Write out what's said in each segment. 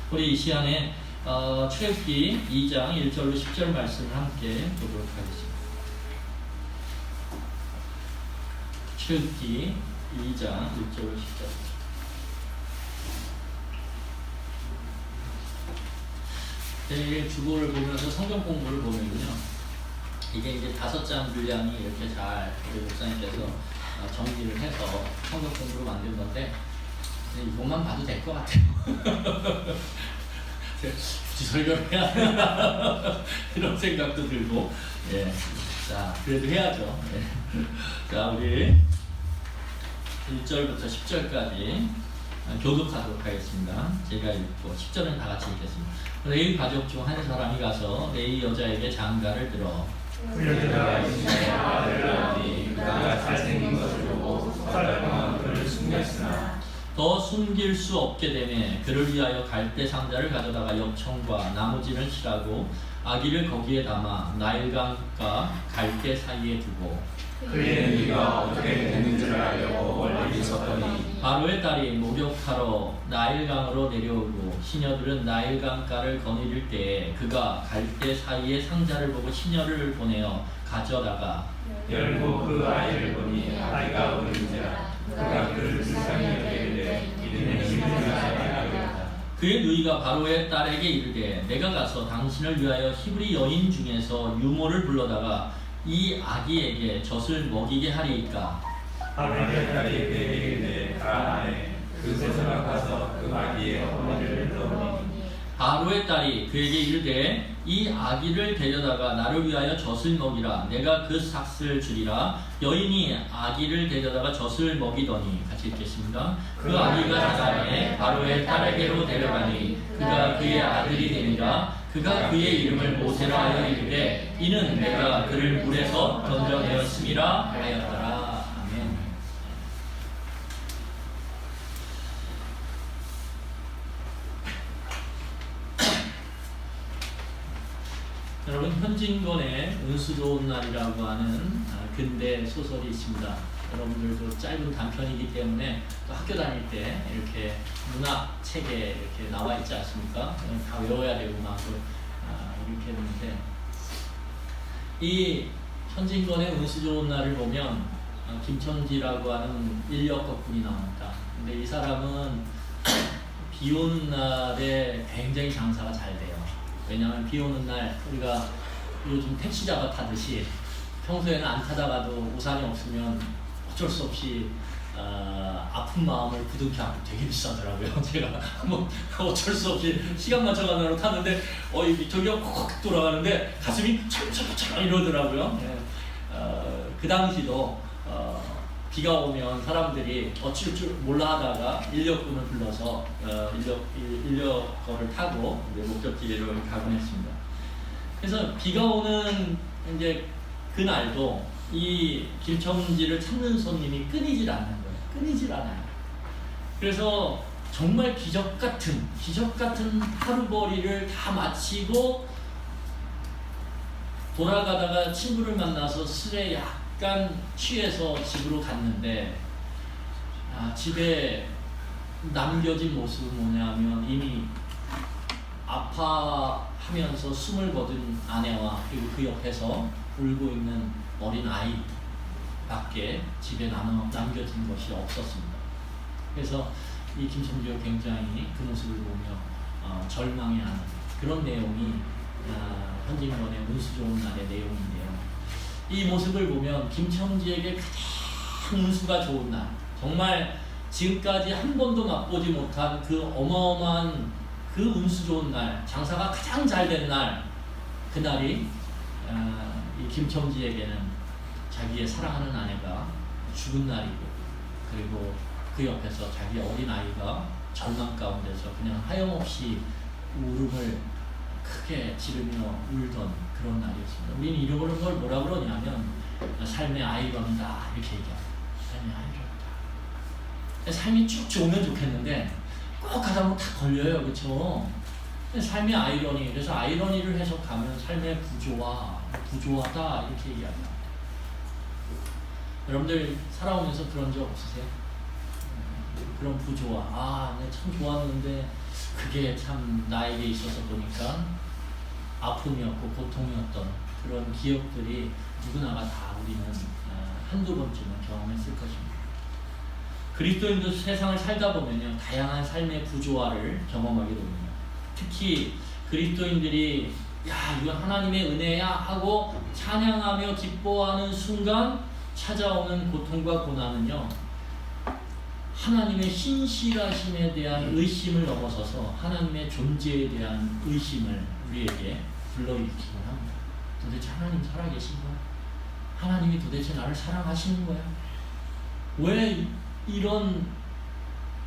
우리 이 시간에 출애굽기 2장 1절로 10절 말씀을 함께 보도록 하겠습니다. 출애굽기 2장 1절로 10절. 제 주보를 보면서 성경 공부를 보면요, 이게 이제 5장 분량이 이렇게 잘 우리 목사님께서 정리를 해서 성경 공부로 만든 건데, 이것만 봐도 될 것 같아요. 굳이 설교를 해야 되나 이런 생각도 들고, 예. 자, 그래도 해야죠. 예. 자, 우리 1절부터 10절까지 교독하도록 하겠습니다. 제가 읽고 10절은 다 같이 읽겠습니다. 레위 가족 중 한 사람이 가서 레위 여자에게 장가를 들어 그 여자가 이스라엘 아들을 낳으니 그가 잘생긴 것을 보고 8달 동안 그를 숨겼으나 더 숨길 수 없게 되매 그를 위하여 갈대 상자를 가져다가 엽청과 나무진을 칠하고 아기를 거기에 담아 나일강과 갈대 사이에 두고 그의 누이가 어떻게 됐는지를 알려고 멀리 있었더니 바로의 딸이 목욕하러 나일강으로 내려오고 시녀들은 나일강가를 거느릴 때에 그가 갈대 사이에 상자를 보고 시녀를 보내어 가져다가 열고 그 아이를 보니 아이가 어린지라 그가 그를 불쌍히 여기길래 이름을 히브리라 하였다. 그의 누이가 바로의 딸에게 이르되 내가 가서 당신을 위하여 히브리 여인 중에서 유모를 불러다가 이 아기에게 젖을 먹이게 하리이까. 바로의 딸이 그에게 이르되 가라하네. 그곳에 가서 그 아기의 어머니를 불러오니 바로의 딸이 그에게 이르되 이 아기를 데려다가 나를 위하여 젖을 먹이라. 내가 그 삭슬 주리라. 여인이 아기를 데려다가 젖을 먹이더니, 같이 읽겠습니다. 그 아기가 자라매 바로의 딸에게로 데려가니 그가 그의 아들이 되니라. 그가 그의 이름을 모세라 하여 이르되 이는 내가 그를 물에서 건져내었음이라 하였더라. 아멘. 여러분, 현진건의 운수 좋은 날이라고 하는 근대 소설이 있습니다. 여러분들도 짧은 단편이기 때문에 또 학교 다닐 때 이렇게 문학 책에 이렇게 나와 있지 않습니까? 다 외워야 되고 막 이렇게 했는데, 이 현진건의 운수 좋은 날을 보면 김천지라고 하는 인력거 분이 나옵니다. 근데 이 사람은 비 오는 날에 굉장히 장사가 잘 돼요. 왜냐하면 비 오는 날 우리가 요즘 택시 잡아 타듯이 평소에는 안 타다가도 우산이 없으면 어쩔 수 없이 아픈 마음을 부둥켜 안고 되게 비싸더라고요. 제가 뭐 어쩔 수 없이 시간 맞춰가느라 타는데 저기가 콕 돌아가는데 가슴이 철철철 이러더라고요. 네. 그 당시도 비가 오면 사람들이 어쩔 줄 몰라 하다가 인력군을 불러서 인력거를 타고 목적지로 가곤 했습니다. 그래서 비가 오는 이제 그날도 이 김천지를 찾는 손님이 끊이질 않는 거예요. 끊이질 않아요. 그래서 정말 기적 같은 하루거리를 다 마치고 돌아가다가 친구를 만나서 술에 약간 취해서 집으로 갔는데, 집에 남겨진 모습은 뭐냐면 이미 아파하면서 숨을 거둔 아내와 그리고 그 옆에서 울고 있는 어린 아이 밖에 집에 남겨진 것이 없었습니다. 그래서 이 김천지가 굉장히 그 모습을 보며 절망해하는 그런 내용이 현진건의 운수 좋은 날의 내용인데요. 이 모습을 보면 김천지에게 가장 운수가 좋은 날, 정말 지금까지 한 번도 맛보지 못한 그 어마어마한 그 운수 좋은 날, 장사가 가장 잘 된 날, 그날이 이 김천지에게는 자기의 사랑하는 아내가 죽은 날이고, 그리고 그 옆에서 자기 어린 아이가 절망 가운데서 그냥 하염없이 울음을 크게 지르며 울던 그런 날이었습니다. 우리는 이런 걸 뭐라 그러냐면 삶의 아이러니다 이렇게 얘기합니다. 삶의 아이러니다. 삶이 쭉 좋으면 좋겠는데 꼭 가다 보면 다 걸려요. 그렇죠? 삶의 아이러니. 그래서 아이러니를 해석하면 삶의 부조하다 이렇게 얘기합니다. 여러분들 살아오면서 그런 적 없으세요? 그런 부조화. 내가 참 좋았는데 그게 참 나에게 있어서 보니까 아픔이었고 고통이었던 그런 기억들이 누구나가 다 우리는 한두 번쯤은 경험했을 것입니다. 그리스도인도 세상을 살다 보면요, 다양한 삶의 구조화를 경험하게 됩니다. 특히 그리스도인들이 야, 이건 하나님의 은혜야 하고 찬양하며 기뻐하는 순간 찾아오는 고통과 고난은요, 하나님의 신실하심에 대한 의심을 넘어서서 하나님의 존재에 대한 의심을 우리에게 불러일으키곤 합니다. 도대체 하나님 살아계신 거야? 하나님이 도대체 나를 사랑하시는 거야? 왜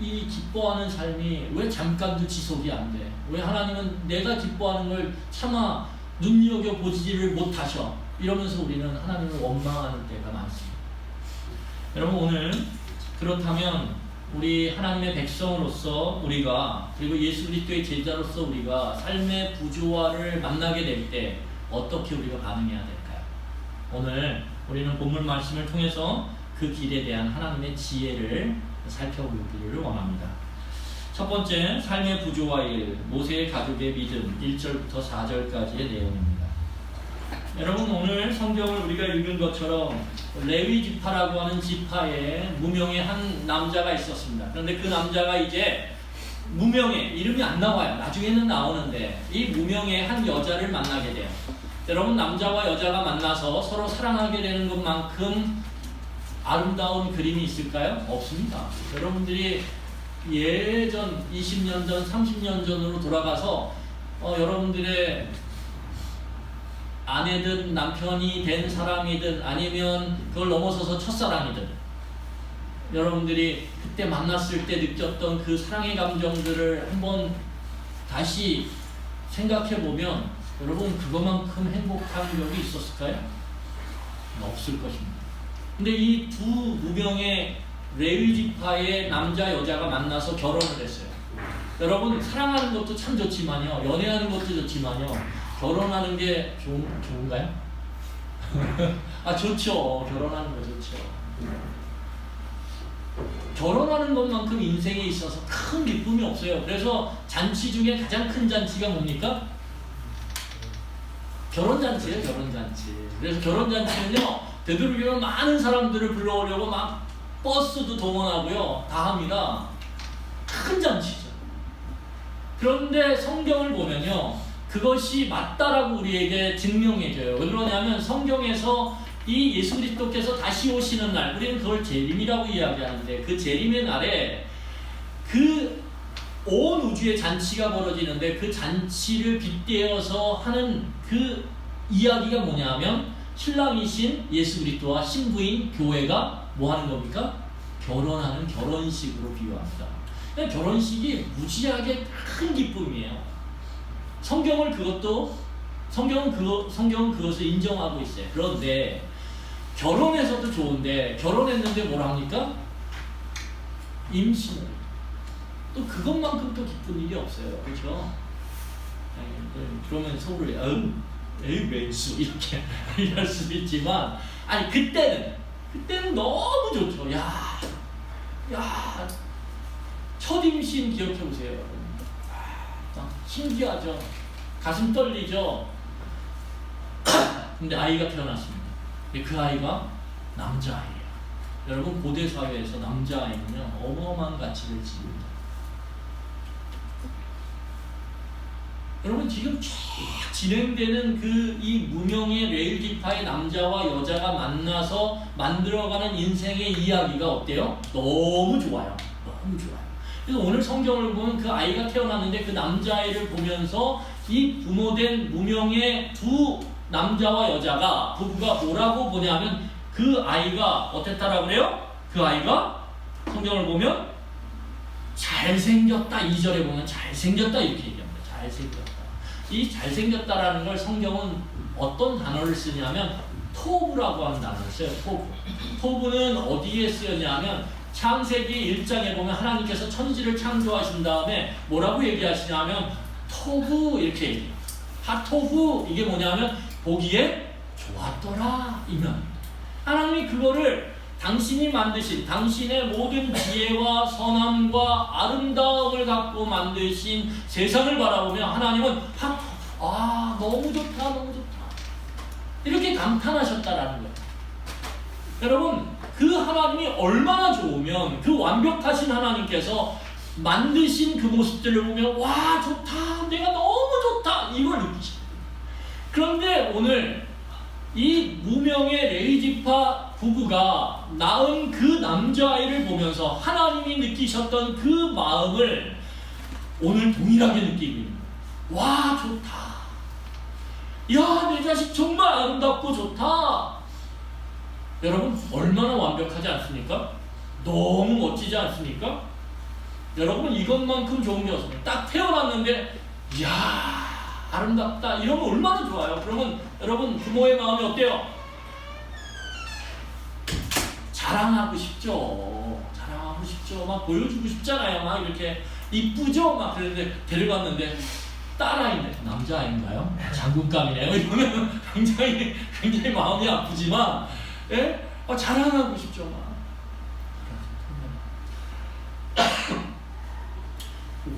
이 기뻐하는 삶이 왜 잠깐도 지속이 안 돼? 왜 하나님은 내가 기뻐하는 걸 차마 눈여겨보지를 못하셔? 이러면서 우리는 하나님을 원망하는 때가 많습니다. 여러분, 오늘 그렇다면 우리 하나님의 백성으로서 우리가, 그리고 예수 그리스도의 제자로서 우리가 삶의 부조화를 만나게 될 때 어떻게 우리가 반응해야 될까요? 오늘 우리는 본문 말씀을 통해서 그 길에 대한 하나님의 지혜를 살펴보기를 원합니다. 첫 번째, 삶의 부조화의 모세의 가족의 믿음, 1절부터 4절까지의 내용입니다. 여러분, 오늘 성경을 우리가 읽은 것처럼 레위 지파라고 하는 지파에 무명의 한 남자가 있었습니다. 그런데 그 남자가 이제 무명의, 이름이 안 나와요. 나중에는 나오는데 이 무명의 한 여자를 만나게 돼요. 여러분, 남자와 여자가 만나서 서로 사랑하게 되는 것만큼 아름다운 그림이 있을까요? 없습니다. 여러분들이 예전 20년 전, 30년 전으로 돌아가서 여러분들의 아내든 남편이 된 사람이든 아니면 그걸 넘어서서 첫사랑이든 여러분들이 그때 만났을 때 느꼈던 그 사랑의 감정들을 한번 다시 생각해보면 여러분, 그것만큼 행복한 적이 있었을까요? 없을 것입니다. 근데 이 두 무명의 레위 지파의 남자 여자가 만나서 결혼을 했어요. 여러분, 사랑하는 것도 참 좋지만요, 연애하는 것도 좋지만요, 결혼하는 게 좋은가요? 아, 좋죠. 결혼하는 거 좋죠. 결혼하는 것만큼 인생에 있어서 큰 기쁨이 없어요. 그래서 잔치 중에 가장 큰 잔치가 뭡니까? 결혼잔치예요, 결혼잔치. 그래서 결혼잔치는요, 되도록이면 많은 사람들을 불러오려고 막 버스도 동원하고요, 다 합니다. 큰 잔치죠. 그런데 성경을 보면요, 그것이 맞다라고 우리에게 증명해줘요. 왜 그러냐면 성경에서 이 예수 그리스도께서 다시 오시는 날, 우리는 그걸 재림이라고 이야기하는데 그 재림의 날에 그 온 우주의 잔치가 벌어지는데 그 잔치를 빗대어서 하는 그 이야기가 뭐냐면 신랑이신 예수 그리스도와 신부인 교회가 뭐 하는 겁니까? 결혼하는 결혼식으로 비유합니다. 그러니까 결혼식이 무지하게 큰 기쁨이에요. 성경은 그것을 인정하고 있어요. 그런데 결혼해서도 좋은데 결혼했는데 뭘 합니까? 임신을. 또 그것만큼 또 기쁜 일이 없어요. 그렇죠? 그러면 속으로 에이 맹수 이렇게 할 수도 있지만, 아니 그때는 너무 좋죠. 야 첫 임신 기억해 보세요. 신기하죠. 가슴 떨리죠. 근데 아이가 태어났습니다. 근데 그 아이가 남자아이예요. 여러분, 고대 사회에서 남자아이는요, 어마어마한 가치를 지닙니다. 여러분, 지금 쭉 진행되는 이 무명의 레위 지파의 남자와 여자가 만나서 만들어가는 인생의 이야기가 어때요? 너무 좋아요. 너무 좋아요. 그래서 오늘 성경을 보면 그 아이가 태어났는데 그 남자아이를 보면서 이 부모된 무명의 두 남자와 여자가, 부부가 뭐라고 보냐면 그 아이가 어땠다라고 그래요? 그 아이가 성경을 보면 잘생겼다. 2절에 보면 잘생겼다 이렇게 얘기합니다. 잘생겼다. 이 잘생겼다라는 걸 성경은 어떤 단어를 쓰냐면 토브라고 하는 단어를 써요. 토브는 어디에 쓰였냐면 창세기 1장에 보면 하나님께서 천지를 창조하신 다음에 뭐라고 얘기하시냐면 토브 이렇게 얘기해요. 하토브, 이게 뭐냐면 보기에 좋았더라 이면 하나님이 그거를 당신이 만드신 당신의 모든 지혜와 선함과 아름다움을 갖고 만드신 세상을 바라보며 하나님은 너무 좋다, 너무 좋다, 이렇게 감탄하셨다라는 거예요. 여러분, 그 하나님이 얼마나 좋으면 그 완벽하신 하나님께서 만드신 그 모습들을 보면 와, 좋다, 내가 너무 좋다, 이걸 느끼시거든요. 그런데 오늘 이 무명의 레이지파 부부가 낳은 그 남자아이를 보면서 하나님이 느끼셨던 그 마음을 오늘 동일하게 느끼고 있는 거예요. 와, 좋다. 야, 내 자식 정말 아름답고 좋다. 여러분, 얼마나 완벽하지 않습니까? 너무 멋지지 않습니까? 여러분, 이것만큼 좋은 게 없습니다. 딱 태어났는데 이야, 아름답다, 이러면 얼마나 좋아요. 그러면 여러분, 부모의 마음이 어때요? 자랑하고 싶죠. 자랑하고 싶죠. 막 보여주고 싶잖아요. 막 이렇게 이쁘죠? 막 그런데 데려갔는데 딸아이인데 남자아이인가요? 장군감이네요. 이러면 굉장히 마음이 아프지만, 예? 자랑하고 싶죠. 막.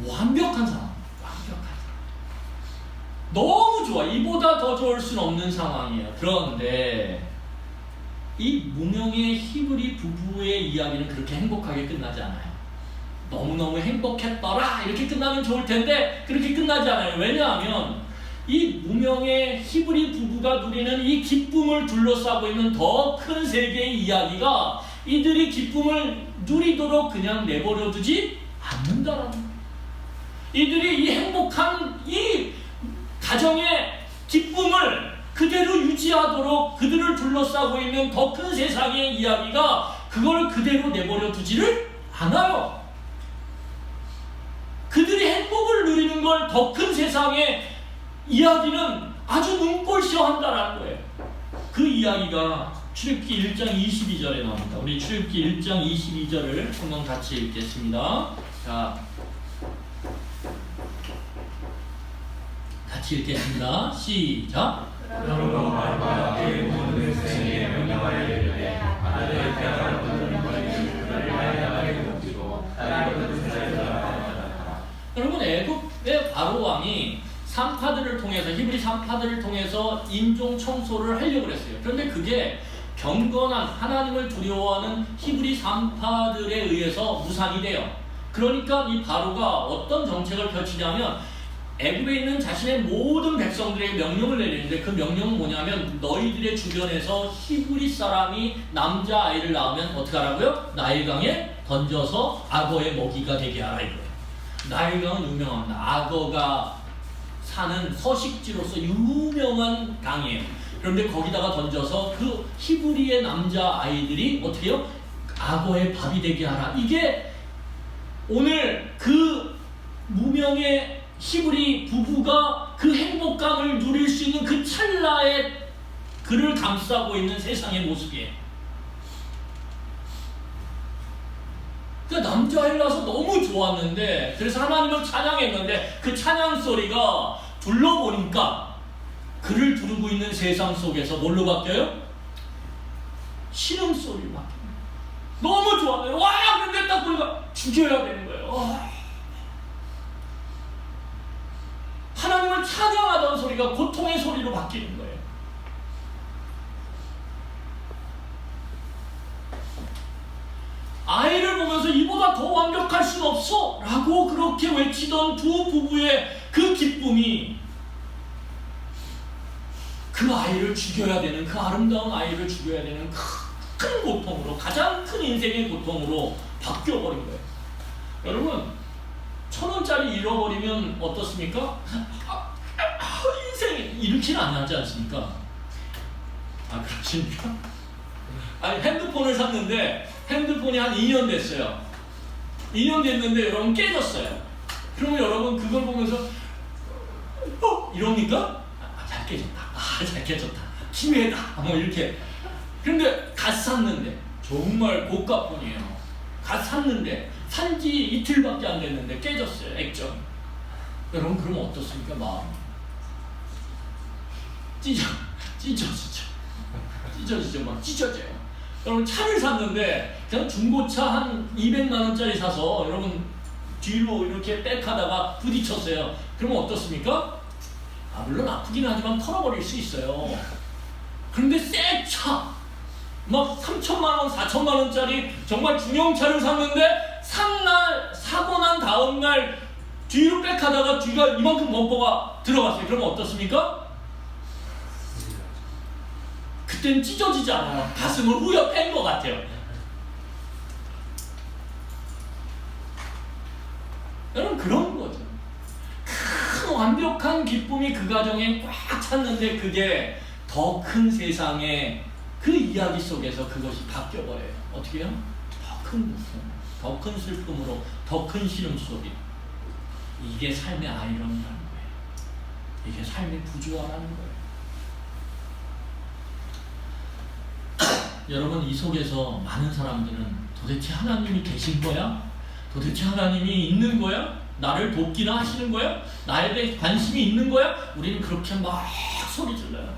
완벽한 상황. 너무 좋아. 이보다 더 좋을 수는 없는 상황이에요. 그런데 이 무명의 히브리 부부의 이야기는 그렇게 행복하게 끝나지 않아요. 너무너무 행복했더라, 이렇게 끝나면 좋을 텐데 그렇게 끝나지 않아요. 왜냐하면 이 무명의 히브리 부부가 누리는 이 기쁨을 둘러싸고 있는 더 큰 세계의 이야기가 이들이 기쁨을 누리도록 그냥 내버려 두지 않는다라는 거예요. 이들이 이 행복한 이 가정의 기쁨을 그대로 유지하도록 그들을 둘러싸고 있는 더 큰 세상의 이야기가 그걸 그대로 내버려 두지를 않아요. 그들이 행복을 누리는 걸 더 큰 세상의 이야기는 아주 눈꼴시어 한다는 거예요. 그 이야기가 출애굽기 1장 22절에 나옵니다. 우리 출애굽기 1장 22절을 한번 같이 읽겠습니다. 자, 같이 읽겠습니다. 시작. 그러므로 말과 그의 모든 백성에게 명령하여 이르되 아들의 태어날 모든 머리를 그를 나에게 묻히고 딸이 얻은 세자를 낳았다. 여러분, 애굽의 바로 왕이 산파들을 통해서, 히브리 산파들을 통해서 인종 청소를 하려고 했어요. 그런데 그게 경건한 하나님을 두려워하는 히브리 산파들에 의해서 무산이 돼요. 그러니까 이 바로가 어떤 정책을 펼치냐면 애굽에 있는 자신의 모든 백성들에게 명령을 내리는데 그 명령은 뭐냐면 너희들의 주변에서 히브리 사람이 남자아이를 낳으면 어떻게 하라고요? 나일강에 던져서 악어의 먹이가 되게 하라 이거예요. 나일강은 유명합니다. 악어가 사는 서식지로서 유명한 강이에요. 그런데 거기다가 던져서 그 히브리의 남자아이들이 어떻게 해요? 악어의 밥이 되게 하라. 이게 오늘 그 무명의 히브리 부부가 그 행복감을 누릴 수 있는 그 찰나에 그를 감싸고 있는 세상의 모습이에요. 그러니까 남자아이를 낳아서 너무 좋았는데, 그래서 하나님을 찬양했는데 그 찬양 소리가 둘러보니까 그를 두르고 있는 세상 속에서 뭘로 바뀌어요? 신음소리로 바뀌어요. 너무 좋았네요. 와, 근데 딱 보니까 죽여야 되는 거예요. 하나님을 찬양하던 소리가 고통의 소리로 바뀌는 거예요. 아이를 보면서 이보다 더 완벽할 수는 없어 라고 그렇게 외치던 두 부부의 그 기쁨이 그 아이를 죽여야 되는, 그 아름다운 아이를 죽여야 되는 큰 고통으로, 가장 큰 인생의 고통으로 바뀌어버린 거예요. 여러분, 1,000원짜리 잃어버리면 어떻습니까? 인생이 이렇게는 안 하지 않습니까? 그러십니까? 핸드폰을 샀는데 핸드폰이 한 2년 됐어요. 2년 됐는데 여러분 깨졌어요. 그러면 여러분 그걸 보면서 이럽니까? 잘 깨졌다. 잘 깨졌다. 기회다. 뭐 이렇게. 근데 갓 샀는데, 정말 고가 폰이에요. 갓 샀는데 산지 이틀밖에 안 됐는데 깨졌어요. 액정. 여러분 그러면 어떻습니까? 마음 찢어지죠. 막 찢어져요. 여러분 차를 샀는데 그냥 중고차 한 200만 원짜리 사서 여러분 뒤로 이렇게 백하다가 부딪혔어요. 그러면 어떻습니까? 물론 아프긴 하지만 털어버릴 수 있어요. 그런데 새 차, 막 3천만 원, 4천만 원짜리 정말 중형차를 샀는데 사고 난 다음날 뒤로 백하다가 뒤가 이만큼 범퍼가 들어갔어요. 그러면 어떻습니까? 그땐 찢어지지 않아요. 가슴을 후려 팬 것 같아요. 여러분 그런 거죠. 큰 완벽한 기쁨이 그 가정에 꽉 찼는데 그게 더 큰 세상의 그 이야기 속에서 그것이 바뀌어버려요. 어떻게 해요? 더 큰 고통, 더 큰 슬픔으로, 더 큰 신음소리. 이게 삶의 아이러니라는 거예요. 이게 삶의 부조화라는 거예요. 여러분 이 속에서 많은 사람들은 도대체 하나님이 계신 거야? 도대체 하나님이 있는 거야? 나를 돕기나 하시는 거야? 나에 대해 관심이 있는 거야? 우리는 그렇게 막 소리 질러요.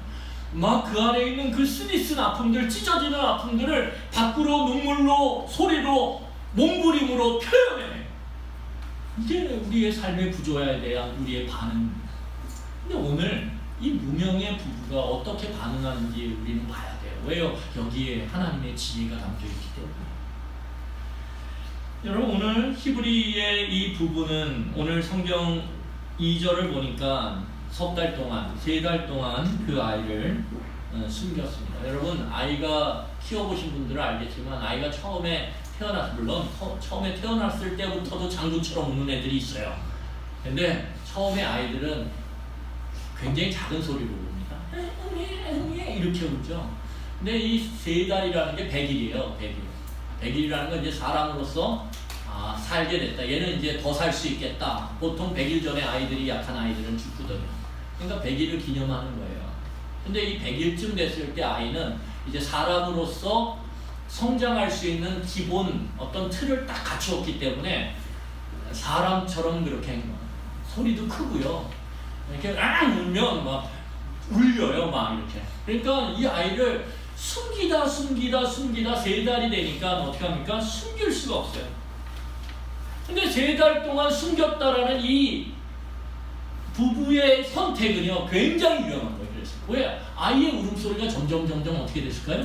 막 그 안에 있는 그 쓰디쓴 아픔들, 찢어지는 아픔들을 밖으로 눈물로, 소리로, 몸부림으로 표현해. 이게 우리의 삶의 구조에 대한 우리의 반응입니다. 근데 오늘 이 무명의 부부가 어떻게 반응하는지 우리는 봐야 돼요. 왜요? 여기에 하나님의 지혜가 담겨있기 때문에. 여러분 오늘 히브리의 이 부부는 오늘 성경 2절을 보니까 석 달 동안, 3달 동안 그 아이를 숨겼습니다. 여러분 아이가 키워보신 분들은 알겠지만 아이가 처음에 물론 처음에 태어났을 때부터도 장구처럼 우는 애들이 있어요. 근데 처음에 아이들은 굉장히 작은 소리로 웁니다. 이렇게 웃죠. 근데 이 3달이라는 게 100일이에요. 100일이라는 건 이제 사람으로서 살게 됐다. 얘는 이제 더 살 수 있겠다. 보통 100일 전에 아이들이 약한 아이들은 죽거든요. 그러니까 100일을 기념하는 거예요. 근데 이 100일쯤 됐을 때 아이는 이제 사람으로서 성장할 수 있는 기본 어떤 틀을 딱 갖추었기 때문에 사람처럼 그렇게 행동해요. 소리도 크고요. 이렇게 울면 막 울려요. 막 이렇게. 그러니까 이 아이를 숨기다 3달이 되니까 어떻게 합니까? 숨길 수가 없어요. 근데 3달 동안 숨겼다라는 이 부부의 선택은요 굉장히 위험한 거예요. 그래서 왜? 아이의 울음소리가 점점 어떻게 됐을까요?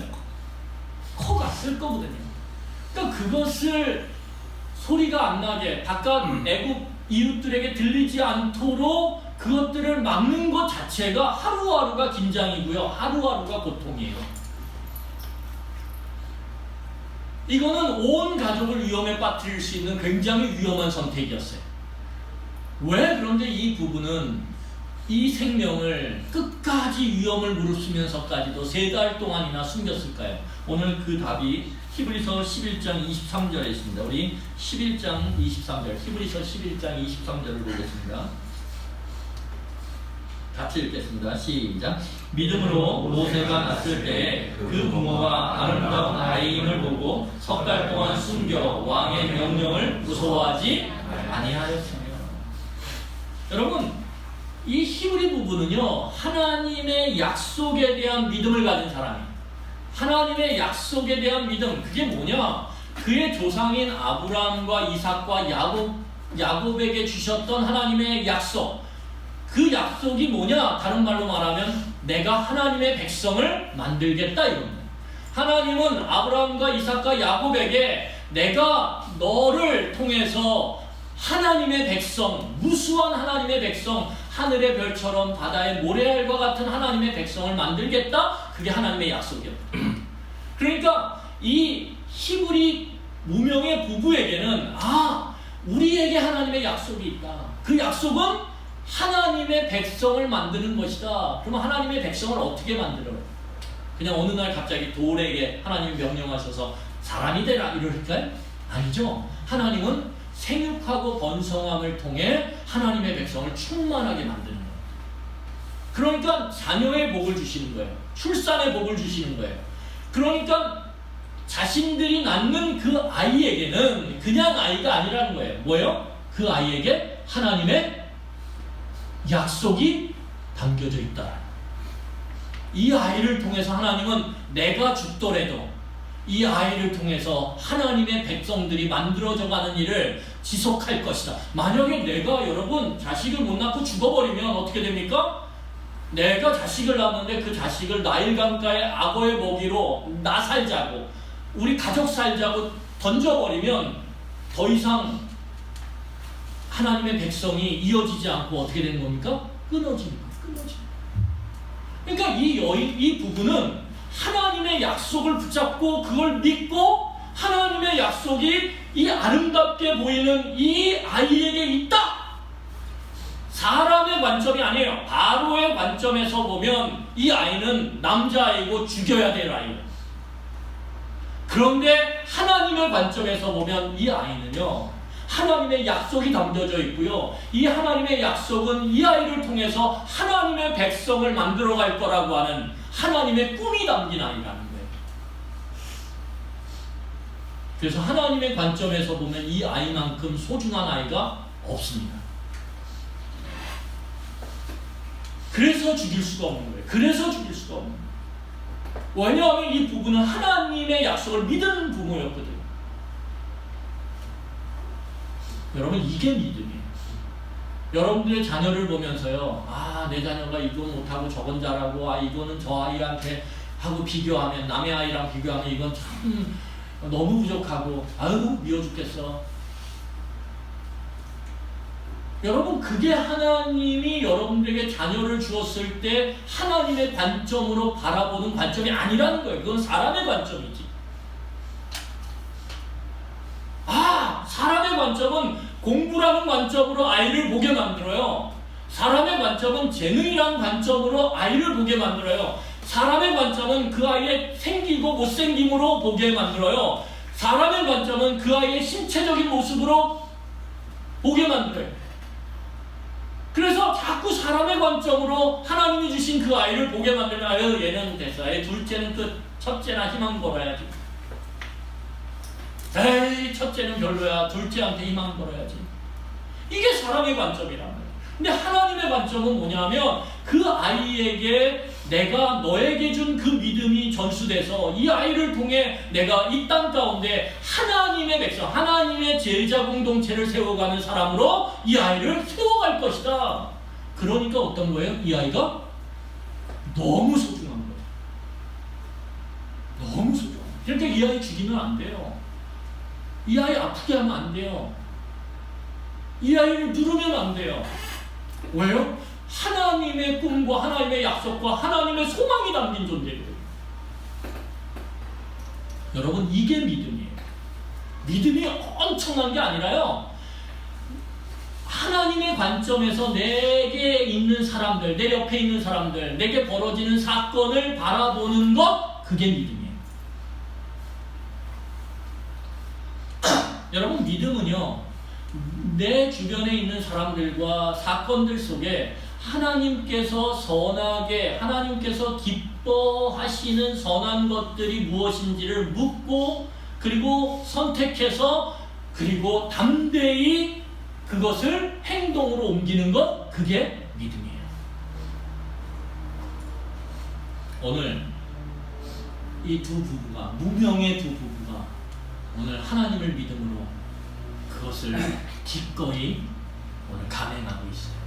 커갔을 거거든요. 그러니까 그것을 소리가 안 나게 바깥 애국 이웃들에게 들리지 않도록 그것들을 막는 것 자체가 하루하루가 긴장이고요. 하루하루가 고통이에요. 이거는 온 가족을 위험에 빠뜨릴 수 있는 굉장히 위험한 선택이었어요. 왜 그런데 이 부부는 이 생명을 끝까지 위험을 무릅쓰면서까지도 3달 동안이나 숨겼을까요? 오늘 그 답이 히브리서 11장 23절에 있습니다. 우리 11장 23절, 히브리서 11장 23절을 보겠습니다. 같이 읽겠습니다. 시작. 믿음으로 모세가 났을 때 그 부모가 아름다운 아이임을 보고 3달 동안 숨겨 왕의 명령을 무서워하지 아니하였으며. 여러분 이 히브리 부부는요 하나님의 약속에 대한 믿음을 가진 사람이에요. 하나님의 약속에 대한 믿음, 그게 뭐냐? 그의 조상인 아브라함과 이삭과 야곱에게 주셨던 하나님의 약속, 그 약속이 뭐냐? 다른 말로 말하면 내가 하나님의 백성을 만들겠다 이겁니다. 하나님은 아브라함과 이삭과 야곱에게 내가 너를 통해서 하나님의 백성, 무수한 하나님의 백성, 하늘의 별처럼 바다의 모래알과 같은 하나님의 백성을 만들겠다. 그게 하나님의 약속이었다. 그러니까 이 히브리 무명의 부부에게는 우리에게 하나님의 약속이 있다. 그 약속은 하나님의 백성을 만드는 것이다. 그러면 하나님의 백성을 어떻게 만들어요? 그냥 어느 날 갑자기 돌에게 하나님이 명령하셔서 사람이 되라 이럴까요? 아니죠. 하나님은 생육하고 번성함을 통해 하나님의 백성을 충만하게 만드는 거예요. 그러니까 자녀의 복을 주시는 거예요. 출산의 복을 주시는 거예요. 그러니까 자신들이 낳는 그 아이에게는 그냥 아이가 아니라는 거예요. 뭐예요? 그 아이에게 하나님의 약속이 담겨져 있다. 이 아이를 통해서 하나님은 내가 죽더라도 이 아이를 통해서 하나님의 백성들이 만들어져가는 일을 지속할 것이다. 만약에 내가 여러분 자식을 못 낳고 죽어버리면 어떻게 됩니까? 내가 자식을 낳았는데 그 자식을 나일강가의 악어의 먹이로 나 살자고 우리 가족 살자고 던져버리면 더 이상 하나님의 백성이 이어지지 않고 어떻게 되는 겁니까? 끊어집니다. 그러니까 이 부부는 하나님의 약속을 붙잡고 그걸 믿고 하나님의 약속이 이 아름답게 보이는 이 아이에게 있다. 사람의 관점이 아니에요. 바로의 관점에서 보면 이 아이는 남자아이고 죽여야 될 아이예요. 그런데 하나님의 관점에서 보면 이 아이는요, 하나님의 약속이 담겨져 있고요. 이 하나님의 약속은 이 아이를 통해서 하나님의 백성을 만들어갈 거라고 하는 하나님의 꿈이 담긴 아이라는 거예요. 그래서 하나님의 관점에서 보면 이 아이만큼 소중한 아이가 없습니다. 그래서 죽일 수가 없는 거예요. 왜냐하면 이 부부는 하나님의 약속을 믿은 부모였거든요. 여러분, 이게 믿음이에요. 여러분들의 자녀를 보면서요, 내 자녀가 이건 못하고 저건 잘하고, 이거는 저 아이한테 하고 비교하면, 남의 아이랑 비교하면 이건 참 너무 부족하고, 미워 죽겠어. 여러분, 그게 하나님이 여러분들에게 자녀를 주었을 때 하나님의 관점으로 바라보는 관점이 아니라는 거예요. 그건 사람의 관점이지. 사람의 관점은 공부라는 관점으로 아이를 보게 만들어요. 사람의 관점은 재능이라는 관점으로 아이를 보게 만들어요. 사람의 관점은 그 아이의 생기고 못생김으로 보게 만들어요. 사람의 관점은 그 아이의 신체적인 모습으로 보게 만들어요. 그래서 자꾸 사람의 관점으로 하나님이 주신 그 아이를 보게 만들면 얘는 됐어. 둘째는 첫째나 희망 걸어야지. 첫째는 별로야. 둘째한테 희망 걸어야지. 이게 사람의 관점이란 거예요. 근데 하나님의 관점은 뭐냐면 그 아이에게 내가 너에게 준 그 믿음이 전수돼서 이 아이를 통해 내가 이 땅 가운데 하나님의 백성, 하나님의 제자 공동체를 세워가는 사람으로 이 아이를 세워갈 것이다. 그러니까 어떤 거예요? 이 아이가 너무 소중한 거예요. 너무 소중한 거예요. 그러니까 이 아이 죽이면 안 돼요. 이 아이 아프게 하면 안 돼요. 이 아이를 누르면 안 돼요. 왜요? 하나님의 꿈과 하나님의 약속과 하나님의 소망이 담긴 존재거든요. 여러분, 이게 믿음이에요. 믿음이 엄청난 게 아니라요, 하나님의 관점에서 내게 있는 사람들, 내 옆에 있는 사람들, 내게 벌어지는 사건을 바라보는 것, 그게 믿음이에요. 여러분, 믿음은요, 내 주변에 있는 사람들과 사건들 속에 하나님께서 선하게, 하나님께서 기뻐하시는 선한 것들이 무엇인지를 묻고, 그리고 선택해서, 그리고 담대히 그것을 행동으로 옮기는 것, 그게 믿음이에요. 오늘 이 두 부부가, 무명의 두 부부가 오늘 하나님을 믿음으로 그것을 기꺼이 오늘 감행하고 있어요.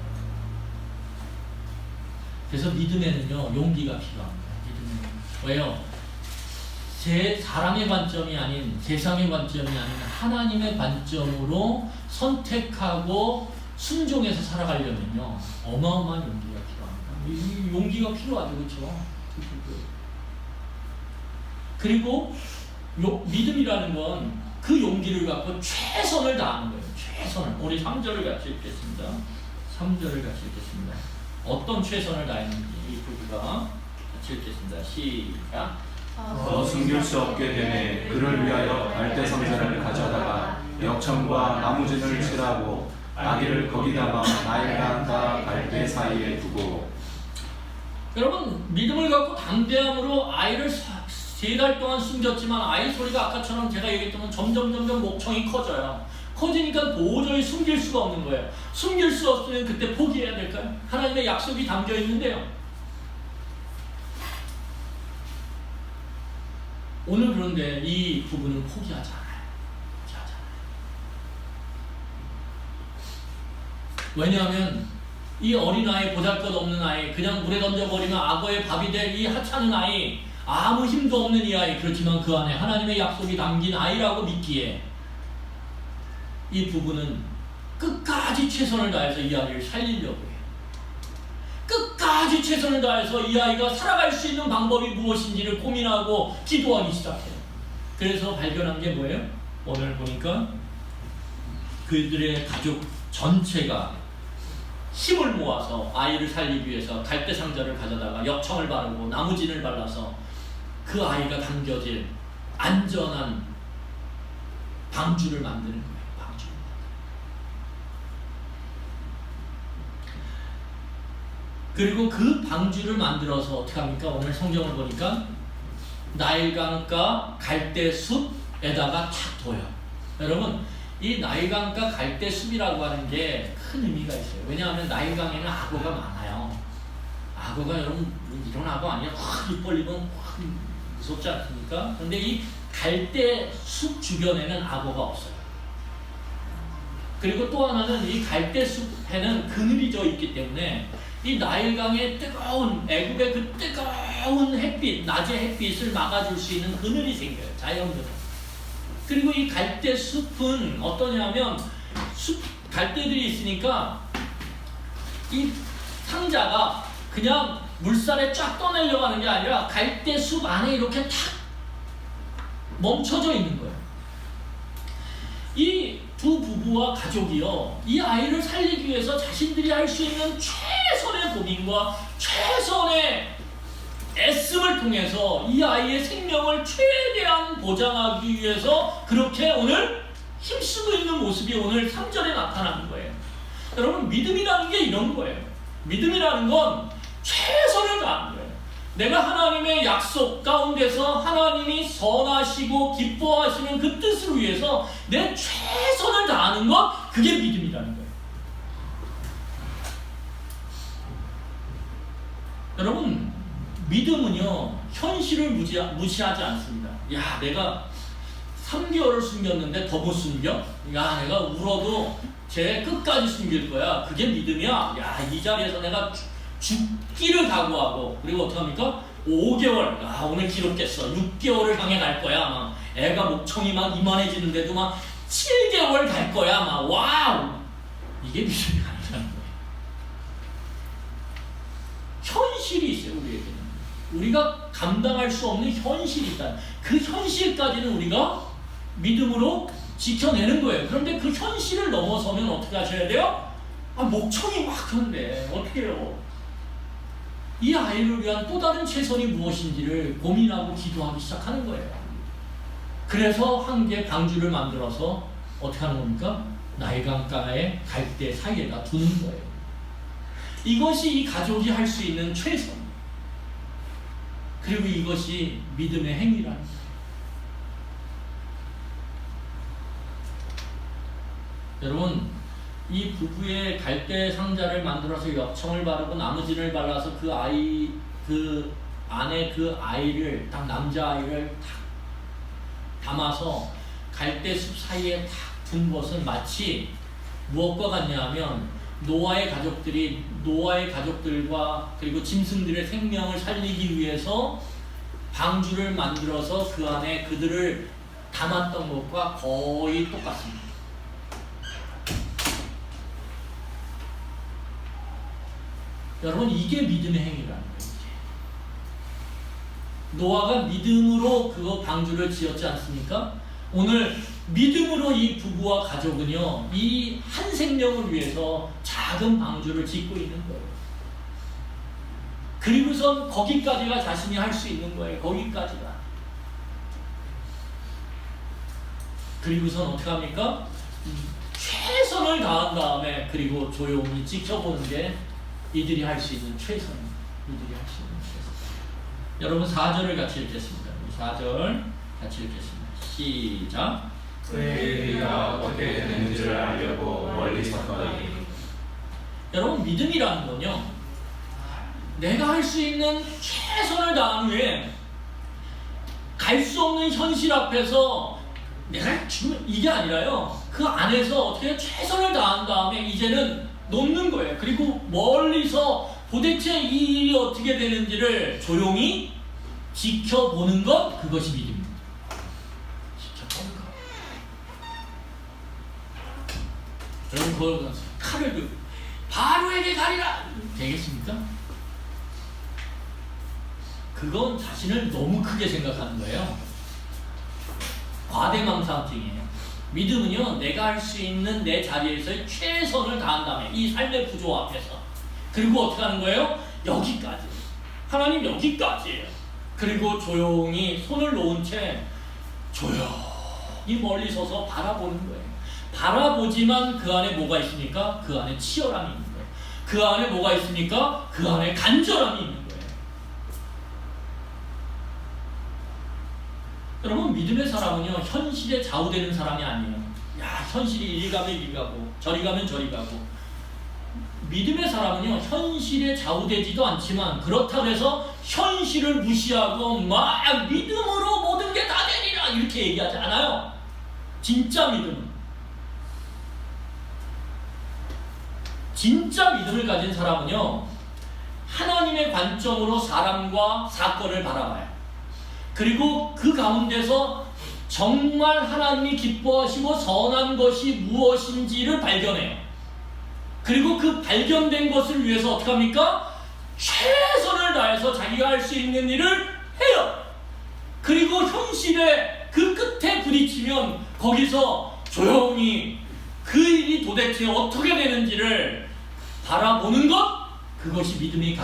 그래서 믿음에는요, 용기가 필요합니다. 믿음에는. 왜요? 사람의 관점이 아닌, 세상의 관점이 아닌 하나님의 관점으로 선택하고 순종해서 살아가려면요, 어마어마한 용기가 필요합니다. 이 용기가 필요하죠. 그렇죠? 그리고 믿음이라는 건 그 용기를 갖고 최선을 다하는 거예요. 최선을. 우리 3절을 같이 읽겠습니다. 3절을 같이 읽겠습니다. 어떤 최선을 다했는지 이 부부가 같이 읽겠습니다. 시작. 더 숨길 수 없게 되매 그를 위하여 갈대상자를 가져다가 역청과 나무진을 칠하고 아기를 거기다가 나일강과 갈대 사이에 두고. 여러분, 믿음을 갖고 담대함으로 아이를 3달 동안 숨겼지만 아이 소리가 아까처럼 제가 얘기했던 점점 목청이 커져요. 커지니까 도저히 숨길 수가 없는 거예요. 숨길 수 없으면 그때 포기해야 될까요? 하나님의 약속이 담겨 있는데요. 오늘 그런데 이 부부는 포기하지 않아요. 포기하지 않아요. 왜냐하면 이 어린아이, 보잘것없는 아이, 그냥 물에 던져버리면 악어의 밥이 될 이 하찮은 아이, 아무 힘도 없는 이 아이, 그렇지만 그 안에 하나님의 약속이 담긴 아이라고 믿기에 이 부부는 끝까지 최선을 다해서 이 아이를 살리려고 해요. 끝까지 최선을 다해서 이 아이가 살아갈 수 있는 방법이 무엇인지를 고민하고 기도하기 시작해요. 그래서 발견한 게 뭐예요? 오늘 보니까 그들의 가족 전체가 힘을 모아서 아이를 살리기 위해서 갈대 상자를 가져다가 역청을 바르고 나무진을 발라서 그 아이가 담겨질 안전한 방주를 만드는 거예요. 방주를. 그리고 그 방주를 만들어서 어떻게 합니까? 오늘 성경을 보니까 나일강가 갈대숲에다가 탁 둬요. 여러분, 이 나일강가 갈대숲이라고 하는 게 큰 의미가 있어요. 왜냐하면 나일강에는 악어가 많아요. 악어가 여러분 이런 악어 아니야? 확 입 벌리면 확 무섭지 않습니까? 그런데 이 갈대숲 주변에는 악어가 없어요. 그리고 또 하나는 이 갈대숲에는 그늘이 져 있기 때문에 이 나일강의 뜨거운 애국의 그 뜨거운 햇빛, 낮의 햇빛을 막아줄 수 있는 그늘이 생겨요. 자연그늘. 그리고 이 갈대숲은 어떠냐면 갈대들이 있으니까 이 상자가 그냥 물살에 쫙 떠내려고 하는 게 아니라 갈대숲 안에 이렇게 탁 멈춰져 있는 거예요. 이 두 부부와 가족이요, 이 아이를 살리기 위해서 자신들이 할 수 있는 최선의 고민과 최선의 애씀을 통해서 이 아이의 생명을 최대한 보장하기 위해서 그렇게 오늘 힘쓰고 있는 모습이 오늘 3절에 나타나는 거예요. 여러분, 믿음이라는 게 이런 거예요. 믿음이라는 건 최선을 다하는 거예요. 내가 하나님의 약속 가운데서 하나님이 선하시고 기뻐하시는 그 뜻을 위해서 내 최선을 다하는 것, 그게 믿음이라는 거예요. 여러분, 믿음은요, 현실을 무시하지 않습니다. 야, 내가 3개월을 숨겼는데 더 못 숨겨? 야, 내가 울어도 쟤 끝까지 숨길 거야. 그게 믿음이야? 야, 이 자리에서 내가 죽기를 각오하고, 그리고 어떡합니까? 5개월, 아, 오늘 기록됐어. 6개월을 향해 갈 거야. 막 애가 목청이 막 이만해지는데도 막 7개월 갈 거야. 막 와우! 이게 믿음이 아니라는 거예요. 현실이 있어요, 우리에게는. 우리가 감당할 수 없는 현실이 있다. 그 현실까지는 우리가 믿음으로 지켜내는 거예요. 그런데 그 현실을 넘어서면 어떻게 하셔야 돼요? 아, 목청이 막 하는데 어떻게 해요? 이 아이를 위한 또 다른 최선이 무엇인지를 고민하고 기도하기 시작하는 거예요. 그래서 한 개 방주를 만들어서 어떻게 하는 겁니까? 나일강가의 갈대 사이에다 두는 거예요. 이것이 이 가족이 할 수 있는 최선. 그리고 이것이 믿음의 행위라는 거예요. 여러분, 이 부부의 갈대 상자를 만들어서 엽청을 바르고 나무진을 발라서 그 아이, 그 안에 그 아이를, 딱 남자아이를 탁 담아서 갈대숲 사이에 탁 둔 것은 마치 무엇과 같냐 하면 노아의 가족들과 그리고 짐승들의 생명을 살리기 위해서 방주를 만들어서 그 안에 그들을 담았던 것과 거의 똑같습니다. 여러분, 이게 믿음의 행위라는 거예요. 노아가 믿음으로 그거 방주를 지었지 않습니까? 오늘 믿음으로 이 부부와 가족은요, 이 한 생명을 위해서 작은 방주를 짓고 있는 거예요. 그리고선 거기까지가 자신이 할 수 있는 거예요. 거기까지가. 그리고선 어떻게 합니까? 최선을 다한 다음에 그리고 조용히 지켜보는 게 이들이 할 수 있는 최선입니다. 이들이 할 수 있는 최선. 여러분, 4절을 같이 읽겠습니다. 4절 같이 읽겠습니다. 시작. 그의 일이가 어떻게 되는지를 알려고 멀리 섰더니. 여러분, 믿음이라는 건요, 내가 할 수 있는 최선을 다한 후에 알 수 없는 현실 앞에서 내가 지금 이게 아니라요. 그 안에서 어떻게 최선을 다한 다음에 이제는 놓는 거예요. 그리고 멀리서 도대체 이 일이 어떻게 되는지를 조용히 지켜보는 것, 그것이 믿음입니다. 지켜보는 것. 여러분 그걸 칼을 들고 바로에게 가리라 되겠습니까? 그건 자신을 너무 크게 생각하는 거예요. 과대망상증이에요. 믿음은요, 내가 할 수 있는 내 자리에서의 최선을 다한 다음에 이 삶의 구조 앞에서, 그리고 어떻게 하는 거예요? 여기까지. 하나님 여기까지예요. 그리고 조용히 손을 놓은 채 조용히 멀리 서서 바라보는 거예요. 바라보지만 그 안에 뭐가 있습니까? 그 안에 치열함이 있는 거예요. 그 안에 뭐가 있습니까? 그 안에 간절함이 있는 거예요. 여러분, 믿음의 사람은요, 현실에 좌우되는 사람이 아니에요. 야, 현실이 이리 가면 이리 가고 저리 가면 저리 가고. 믿음의 사람은요, 현실에 좌우되지도 않지만 그렇다고 해서 현실을 무시하고 막 믿음으로 모든 게 다 되리라 이렇게 얘기하지 않아요. 진짜 믿음은, 진짜 믿음을 가진 사람은요, 하나님의 관점으로 사람과 사건을 바라봐요. 그리고 그 가운데서 정말 하나님이 기뻐하시고 선한 것이 무엇인지를 발견해요. 그리고 그 발견된 것을 위해서 어떻게 합니까? 최선을 다해서 자기가 할 수 있는 일을 해요. 그리고 현실의 그 끝에 부딪히면 거기서 조용히 그 일이 도대체 어떻게 되는지를 바라보는 것, 그것이 믿음을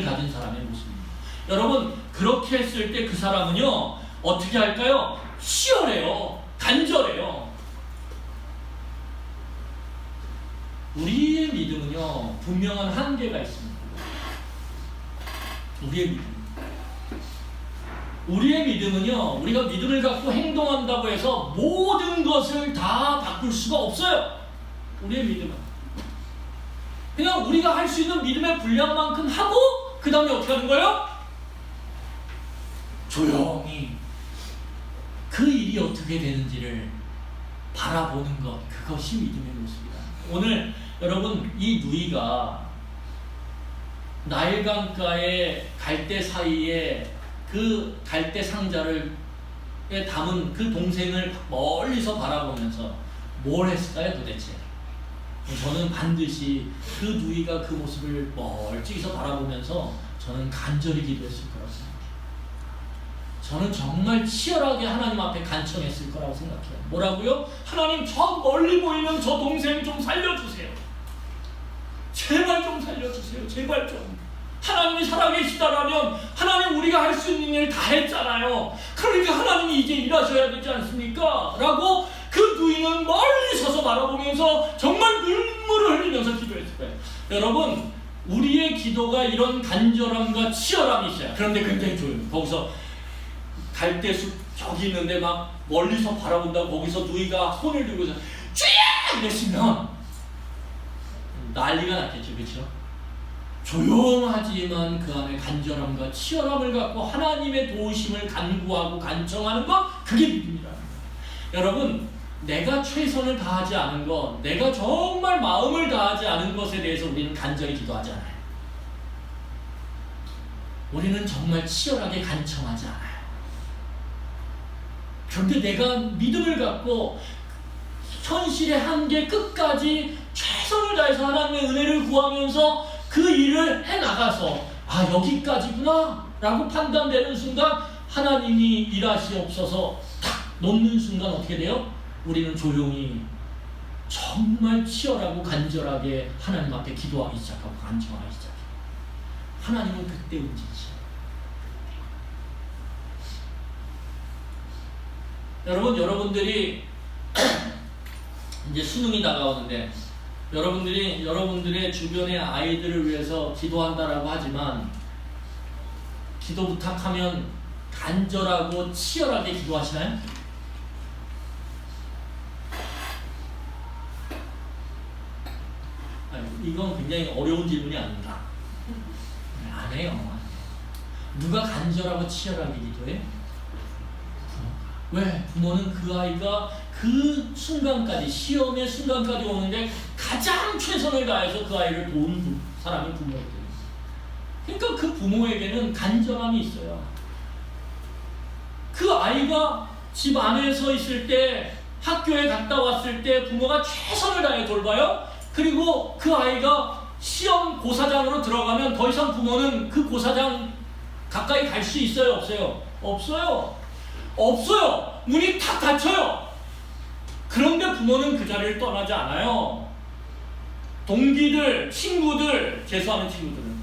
가진 사람의 모습입니다. 여러분, 그렇게 했을 때 그 사람은요, 어떻게 할까요? 치열해요. 간절해요. 우리의 믿음은요, 분명한 한계가 있습니다. 우리의 믿음은요, 우리가 믿음을 갖고 행동한다고 해서 모든 것을 다 바꿀 수가 없어요. 우리의 믿음은 그냥 우리가 할 수 있는 믿음의 분량만큼 하고 그 다음에 어떻게 하는 거예요? 조용히 그 일이 어떻게 되는지를 바라보는 것, 그것이 믿음의 모습이다. 오늘 여러분, 이 누이가 나일강가의 갈대 사이에 그 갈대 상자를 담은 그 동생을 멀리서 바라보면서 뭘 했을까요 도대체? 저는 반드시 그 누이가 그 모습을 멀찍이서 바라보면서 저는 간절히 기도했을 거라고 생각해요. 저는 정말 치열하게 하나님 앞에 간청했을 거라고 생각해요. 뭐라고요? 하나님, 저 멀리 보이는 저 동생 좀 살려주세요. 제발 좀 살려주세요. 제발 좀. 하나님이 살아계시다라면 하나님, 우리가 할 수 있는 일 다 했잖아요. 그러니까 하나님이 이제 일하셔야 되지 않습니까? 라고 그 누이는 멀리 서서 바라보면서 정말 눈물을 흘리면서 기도했을 거예요. 여러분, 우리의 기도가 이런 간절함과 치열함이 있어요. 그런데 굉장히 조용해요. 거기서 갈대숲 저기 있는데 막 멀리서 바라본다고 거기서 누이가 손을 들고서 주야! 이랬으면 난리가 났겠죠. 그렇죠? 조용하지만 그 안에 간절함과 치열함을 갖고 하나님의 도우심을 간구하고 간청하는 것, 그게 믿음이라는 거예요. 여러분, 내가 최선을 다하지 않은 것, 내가 정말 마음을 다하지 않은 것에 대해서 우리는 간절히 기도하지 않아요. 우리는 정말 치열하게 간청하지 않아요. 그런데 내가 믿음을 갖고 현실의 한계 끝까지 최선을 다해서 하나님의 은혜를 구하면서 그 일을 해나가서 아, 여기까지구나 라고 판단되는 순간 하나님이 일하시옵소서 탁 놓는 순간 어떻게 돼요? 우리는 조용히 정말 치열하고 간절하게 하나님 앞에 기도하기 시작하고 간청하기 시작해요. 하나님은 그때 움직이셔요. 여러분들이 이제 수능이 다가오는데 여러분들의 주변의 아이들을 위해서 기도한다라고 하지만 기도 부탁하면 간절하고 치열하게 기도하시나요? 이건 굉장히 어려운 질문이 아닙니다. 안 해요. 누가 간절하고 치열하게 기도해? 왜? 부모는 그 아이가 그 순간까지, 시험의 순간까지 오는데 가장 최선을 다해서 그 아이를 도운 사람이 부모예요. 그러니까 그 부모에게는 간절함이 있어요. 그 아이가 집 안에서 있을 때, 학교에 갔다 왔을 때 부모가 최선을 다해 돌봐요. 그리고 그 아이가 시험 고사장으로 들어가면 더 이상 부모는 그 고사장 가까이 갈 수 있어요? 없어요? 없어요. 없어요. 문이 탁 닫혀요. 그런데 부모는 그 자리를 떠나지 않아요. 동기들, 친구들, 재수하는 친구들은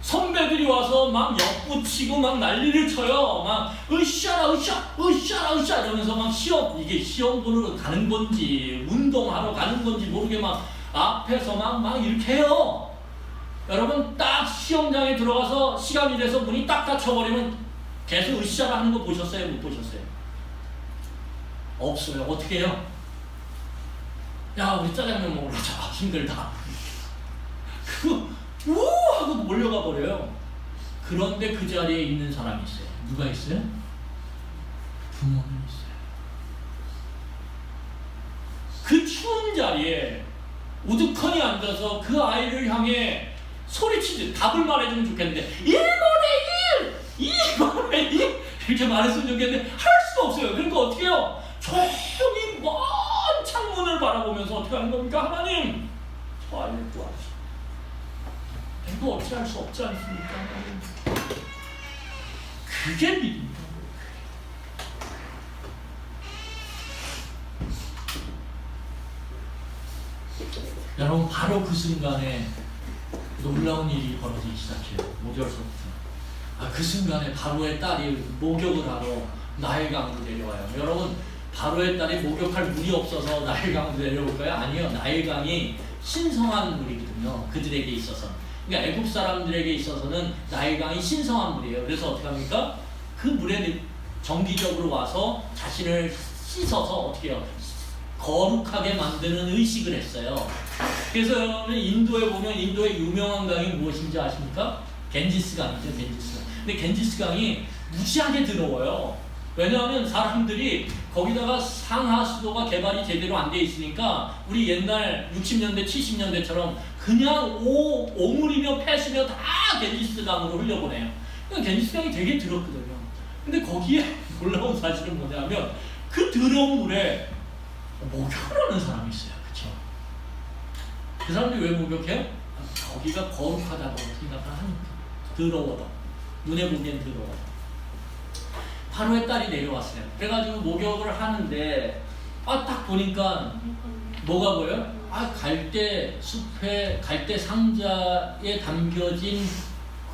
선배들이 와서 막 엿붙이고 막 난리를 쳐요. 막 으쌰라 으쌰 으쌰라 으쌰 이러면서 막 이게 시험 보러 가는 건지 운동하러 가는 건지 모르게 막 앞에서 막 이렇게 해요. 여러분 딱 시험장에 들어가서 시간이 돼서 문이 딱 닫혀버리면 계속 으쌰라 하는 거 보셨어요? 못 보셨어요? 없어요. 어떻게 해요? 야 우리 짜장면 먹으러 가자. 힘들다. 그거 우 하고 몰려가 버려요. 그런데 그 자리에 있는 사람이 있어요. 누가 있어요? 부모는 있어요. 그 추운 자리에 우두커니 앉아서 그 아이를 향해 소리치듯 답을 말해주면 좋겠는데 1분의 1! 2분의 1! 이렇게 말했으면 좋겠는데 할 수가 없어요. 그러니까 어떻게 해요? 조용히 먼 창문을 바라보면서 어떻게 하는 겁니까? 하나님 저 아이를 도와주시오. 이거 어떻게 할 수 없지 않습니까? 그게 믿음이에요. 여러분 바로 그 순간에 놀라운 일이 벌어지기 시작해요. 5절서부터. 그 순간에 바로의 딸이 목욕을 하러 나일강으로 내려와요. 여러분 바로의 딸이 목욕할 물이 없어서 나일강으로 내려올까요? 아니요. 나일강이 신성한 물이거든요. 그들에게 있어서. 그러니까 애굽 사람들에게 있어서는 나일강이 신성한 물이에요. 그래서 어떻게 합니까? 그 물에 정기적으로 와서 자신을 씻어서 어떻게 해요? 거룩하게 만드는 의식을 했어요. 그래서 여러분 인도에 보면 인도의 유명한 강이 무엇인지 아십니까? 겐지스 강이죠. 겐지스 강. 근데 겐지스 강이 무지하게 더러워요. 왜냐하면 사람들이 거기다가 상하수도가 개발이 제대로 안 돼 있으니까 우리 옛날 60년대 70년대처럼 그냥 오물이며 폐수며 다 겐지스 강으로 흘려보내요. 그러니까 겐지스 강이 되게 더럽거든요. 근데 거기에 놀라운 사실은 뭐냐면 그 더러운 물에 목욕을 하는 사람이 있어요. 그쵸? 그 사람들이 왜 목욕해요? 거기가 거룩하다고 생각을 하니까. 더러워도. 눈에 보기엔 더러워도. 바로의 딸이 내려왔어요. 그래가지고 목욕을 하는데 딱 보니까 뭐가 보여요? 갈대 숲에 갈대 상자에 담겨진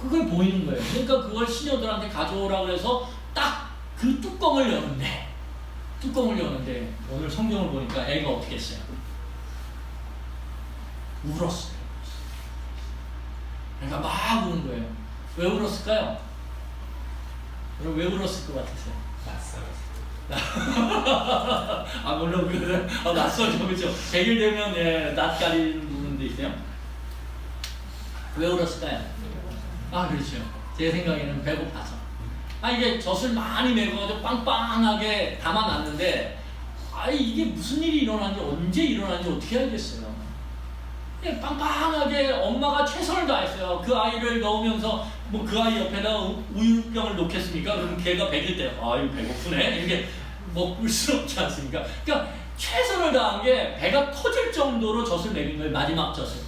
그걸 보이는 거예요. 그러니까 그걸 시녀들한테 가져오라고 해서 딱 그 뚜껑을 여는데 오늘 성경을 보니까 애가 어떻게 했어요? 울었어요. 그러니까 막 우는 거예요. 왜 울었을까요? 여러분 왜 울었을 것 같으세요? 낯설었어요. 물론 그래. 낯설죠, 그렇죠. 100일 되면 낯 가리는 부분도 있어요. 왜 울었을까요? 그렇죠. 제 생각에는 배고파서. 이게 젖을 많이 먹어가지고 빵빵하게 담아놨는데 이게 무슨 일이 일어나는지 언제 일어나는지 어떻게 알겠어요. 빵빵하게 엄마가 최선을 다했어요. 그 아이를 넣으면서 그 아이 옆에다 우유병을 놓겠습니까? 그럼 걔가 100일 때 이거 배고프네 이렇게 먹을 수 없지 않습니까? 그러니까 최선을 다한 게 배가 터질 정도로 젖을 먹인 거예요. 마지막 젖을.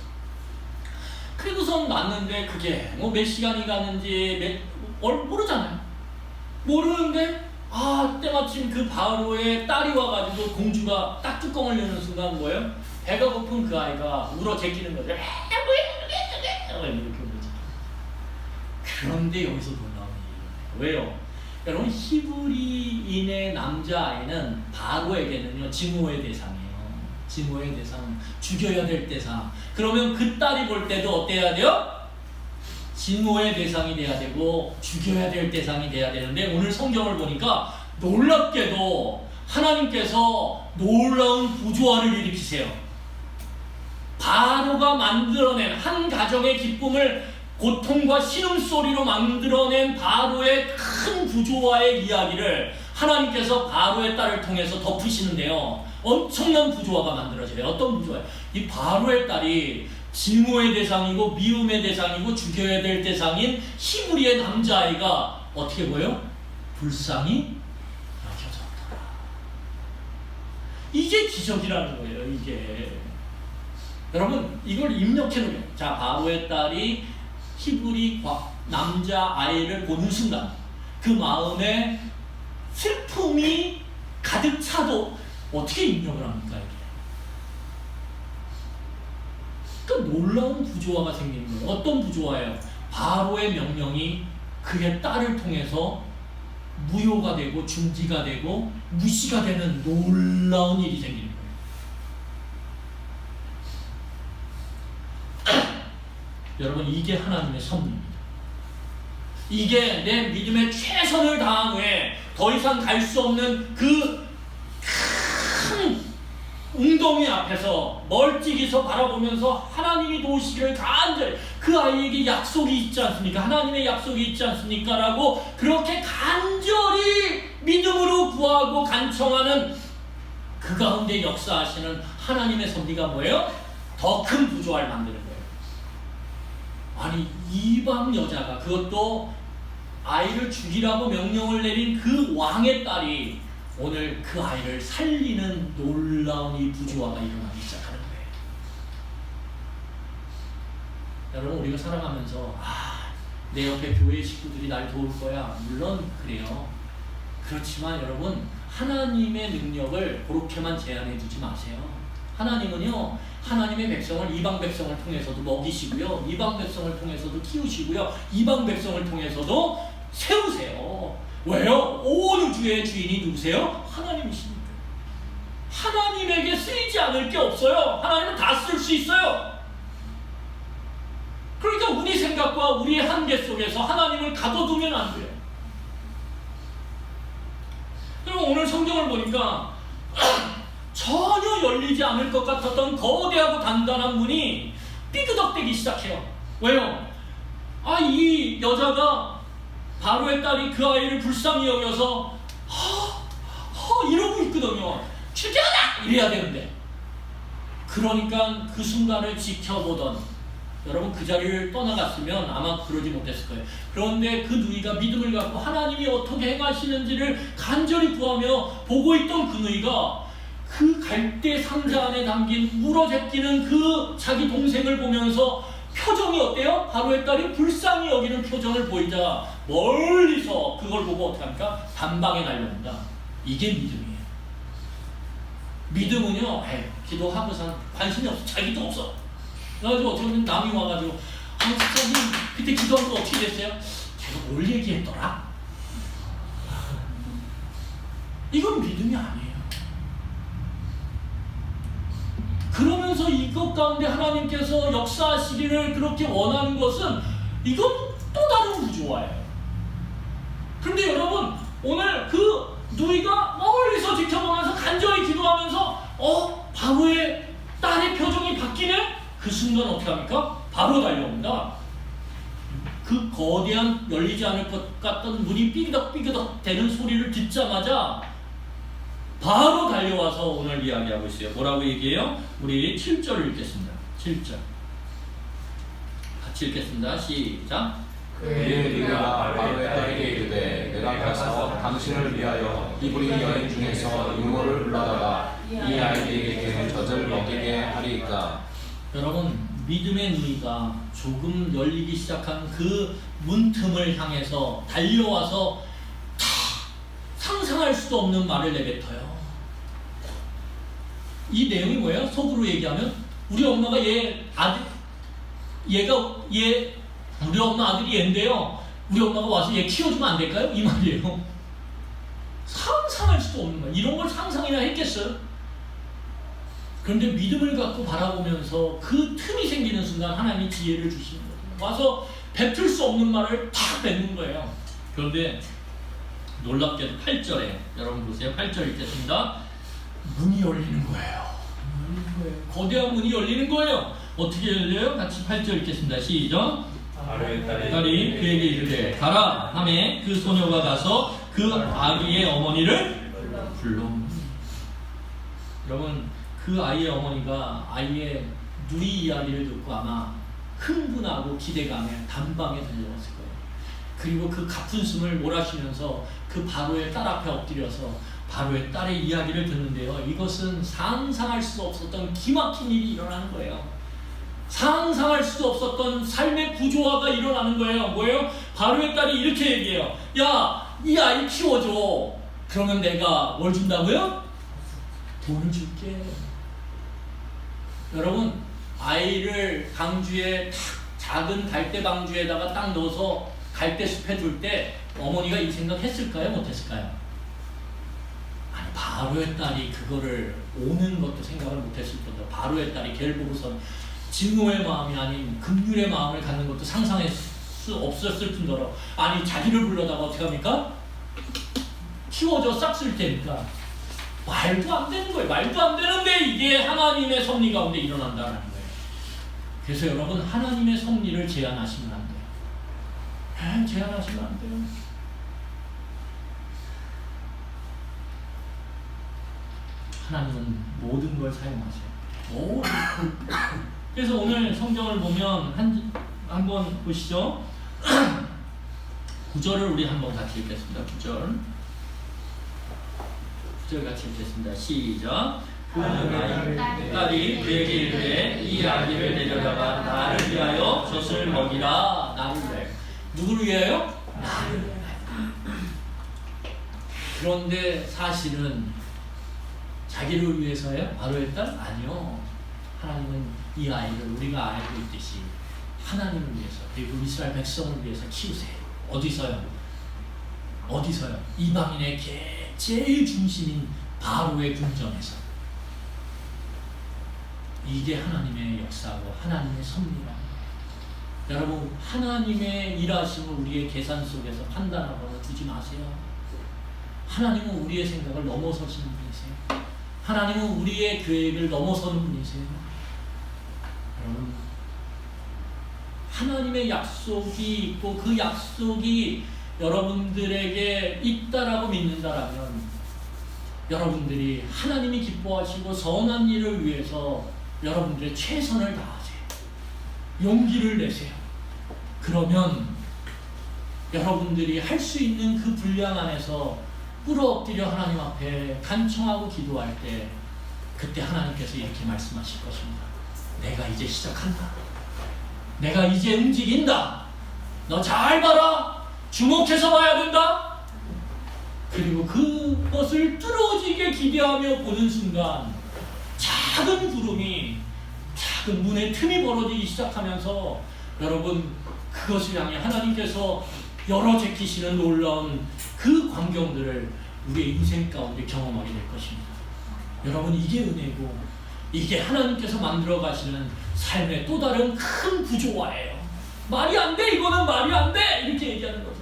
그리고선 났는데 그게 몇 시간이 갔는지 모르잖아요. 모르는데 때마침 그 바로의 딸이 와가지고 공주가 딱 뚜껑을 여는 순간 뭐예요? 배가 고픈 그 아이가 울어 제끼는 거죠. 이렇게 울죠. 그런데 여기서 놀라운 일이 일어나요. 왜요? 여러분 히브리인의 남자아이는 바로에게는요 증오의 대상이에요. 증오의 대상, 죽여야 될 대상. 그러면 그 딸이 볼 때도 어때야 돼요? 증오의 대상이 돼야 되고 죽여야 될 대상이 돼야 되는데 오늘 성경을 보니까 놀랍게도 하나님께서 놀라운 부조화를 일으키세요. 바로가 만들어낸 한 가정의 기쁨을 고통과 신음소리로 만들어낸 바로의 큰 부조화의 이야기를 하나님께서 바로의 딸을 통해서 덮으시는데요. 엄청난 부조화가 만들어져요. 어떤 부조화예요? 이 바로의 딸이 증오의 대상이고 미움의 대상이고 죽여야 될 대상인 히브리의 남자아이가 어떻게 보여? 불쌍히 여겨졌더라. 이게 기적이라는 거예요. 이게 여러분 이걸 입력해 놓으면, 자, 바로의 딸이 히브리 남자아이를 보는 순간 그 마음에 슬픔이 가득 차도 어떻게 입력을 합니까? 이게? 그러니까 놀라운 부조화가 생기는 거예요. 어떤 부조화예요? 바로의 명령이 그의 딸을 통해서 무효가 되고 중지가 되고 무시가 되는 놀라운 일이 생기는 거예요. 여러분 이게 하나님의 섭리입니다. 이게 내 믿음에 최선을 다한 후에 더 이상 갈 수 없는 그 큰 웅덩이 앞에서 멀찍이서 바라보면서 하나님이 도우시기를 간절히, 그 아이에게 약속이 있지 않습니까? 하나님의 약속이 있지 않습니까? 라고 그렇게 간절히 믿음으로 구하고 간청하는 그 가운데 역사하시는 하나님의 섭리가 뭐예요? 더 큰 부조화를 만드는 거예요. 아니 이방 여자가, 그것도 아이를 죽이라고 명령을 내린 그 왕의 딸이 오늘 그 아이를 살리는 놀라운 이 부조화가 일어나기 시작하는 거예요. 여러분 우리가 살아가면서 내 옆에 교회 식구들이 날 도울 거야, 물론 그래요. 그렇지만 여러분 하나님의 능력을 그렇게만 제한해 두지 마세요. 하나님은요, 하나님의 백성을 이방 백성을 통해서도 먹이시고요, 이방 백성을 통해서도 키우시고요, 이방 백성을 통해서도 세우세요. 왜요? 온 우주의 주인이 누구세요? 하나님이시니까. 하나님에게 쓰이지 않을 게 없어요. 하나님은 다 쓸 수 있어요. 그러니까 우리 생각과 우리의 한계 속에서 하나님을 가둬두면 안 돼요. 그리고 오늘 성경을 보니까 전혀 열리지 않을 것 같았던 거대하고 단단한 문이 삐그덕대기 시작해요. 왜요? 이 여자가, 바로의 딸이 그 아이를 불쌍히 여겨서 이러고 있거든요. 죽여라! 이래야 되는데. 그러니까 그 순간을 지켜보던, 여러분 그 자리를 떠나갔으면 아마 그러지 못했을 거예요. 그런데 그 누이가 믿음을 갖고 하나님이 어떻게 행하시는지를 간절히 구하며 보고 있던 그 누이가 그 갈대 상자 안에 담긴 물어제끼는 그 자기 동생을 보면서 표정이 어때요? 바로의 딸이 불쌍히 여기는 표정을 보이자 멀리서 그걸 보고 어떻게 합니까? 단방에 날려온다. 이게 믿음이에요. 믿음은요, 기도하고서 관심이 없어. 자기도 없어. 그래가지고 어떻게 보면 남이 와가지고 집사님 그때 기도한 거 어떻게 됐어요? 제가 뭘 얘기했더라? 이건 믿음이 아니에요. 그러면서 이것 가운데 하나님께서 역사하시기를 그렇게 원하는 것은 이건 또 다른 구조화예요. 그런데 여러분 오늘 그 누이가 멀리서 지켜보면서 간절히 기도하면서 바로의 딸의 표정이 바뀌네? 그 순간 어떻게 합니까? 바로 달려옵니다. 그 거대한 열리지 않을 것 같던 문이 삐그덕삐그덕 되는 소리를 듣자마자 바로 달려와서 오늘 이야기하고 있어요. 뭐라고 얘기해요? 우리 7절을 읽겠습니다. 7절 같이 읽겠습니다. 시작. 그의 누이가 바로의 딸에게 이르되 내가 가서 당신을 위하여 히브리 여인 중에서 유모를 불러다가 이 아이에게 젖을 먹이게 하리이까. 여러분 믿음의 누이가 조금 열리기 시작한 그 문틈을 향해서 달려와서 상상할 수도 없는 말을 내뱉어요. 이 내용이 뭐예요? 속으로 얘기하면 우리 엄마가 우리 엄마 아들이 얘인데요, 우리 엄마가 와서 얘 키워주면 안 될까요? 이 말이에요. 상상할 수도 없는 말. 이런 걸 상상이나 했겠어요? 그런데 믿음을 갖고 바라보면서 그 틈이 생기는 순간 하나님이 지혜를 주시는 거예요. 와서 뱉을 수 없는 말을 탁 뱉는 거예요. 그런데 놀랍게도 8절에, 여러분 보세요. 8절 읽겠습니다. 문이 열리는 거예요. 거대한 문이 열리는 거예요. 어떻게 열려요? 같이 8절 읽겠습니다. 시작. 딸이 그에게 이르되 가라 하매 그 소녀가 가서 그 아기의 어머니를 불러. 여러분, 그 아이의 어머니가 아이의 누이 이야기를 듣고 아마 흥분하고 기대감에 단방에 달려왔을 거예요. 그리고 그 가쁜 숨을 몰아쉬면서 그 바로의 딸 앞에 엎드려서 바로의 딸의 이야기를 듣는데요. 이것은 상상할 수 없었던 기막힌 일이 일어나는 거예요. 상상할 수 없었던 삶의 구조화가 일어나는 거예요. 뭐예요? 바로의 딸이 이렇게 얘기해요. 야, 이 아이 키워줘. 그러면 내가 뭘 준다고요? 돈을 줄게. 여러분, 아이를 방주에 작은 갈대 방주에다가 딱 넣어서 갈대숲에 둘 때 어머니가 이 생각 했을까요? 못했을까요? 아니, 바로의 딸이 그거를 오는 것도 생각을 못했을 뿐더러 바로의 딸이 걔를 보고서 증오의 마음이 아닌 긍휼의 마음을 갖는 것도 상상할 수 없었을 뿐더러 아니, 자기를 불러다가 어떻게 합니까? 키워줘 싹 쓸 테니까. 말도 안 되는 거예요. 말도 안 되는데 이게 하나님의 섭리 가운데 일어난다는 거예요. 그래서 여러분, 하나님의 섭리를 제한하시면 안 돼요. 제한하시면 안 돼요. 하나님은 모든 걸 사용하세요. 그래서 오늘 성경을 보면 한번 보시죠. 9절을 우리 한번 같이 읽겠습니다. 9절 같이 읽겠습니다. 시작. 그 딸이 그에게 이르되 이 아기를 내려다가 나를 위하여 젖을 먹이라. 나를 위하여. 누구를 위하여? 나를 위하여. 그런데 사실은 자기를 위해서요? 바로의 딸? 아니요. 하나님은 이 아이를 우리가 알고 있듯이 하나님을 위해서 그리고 이스라엘 백성을 위해서 키우세요. 어디서요? 이방인의 제일 중심인 바로의 궁정에서. 이게 하나님의 역사고 하나님의 섭리라는 거예요. 여러분, 하나님의 일하심을 우리의 계산 속에서 판단하거나 두지 마세요. 하나님은 우리의 생각을 넘어서시는 분이세요. 하나님은 우리의 계획을 넘어서는 분이세요. 여러분, 하나님의 약속이 있고 그 약속이 여러분들에게 있다라고 믿는다라면 여러분들이 하나님이 기뻐하시고 선한 일을 위해서 여러분들의 최선을 다하세요. 용기를 내세요. 그러면 여러분들이 할 수 있는 그 분량 안에서 꿇어엎드려 하나님 앞에 간청하고 기도할 때 그때 하나님께서 이렇게 말씀하실 것입니다. 내가 이제 시작한다. 내가 이제 움직인다. 너 잘 봐라. 주목해서 봐야 된다. 그리고 그것을 뚫어지게 기대하며 보는 순간 작은 구름이 작은 문의 틈이 벌어지기 시작하면서 여러분, 그것을 향해 하나님께서 열어 제끼시는 놀라운 그 광경들을 우리의 인생 가운데 경험하게 될 것입니다. 여러분, 이게 은혜고 이게 하나님께서 만들어 가시는 삶의 또 다른 큰 구조화예요. 말이 안 돼, 이거는 말이 안 돼, 이렇게 얘기하는 거죠.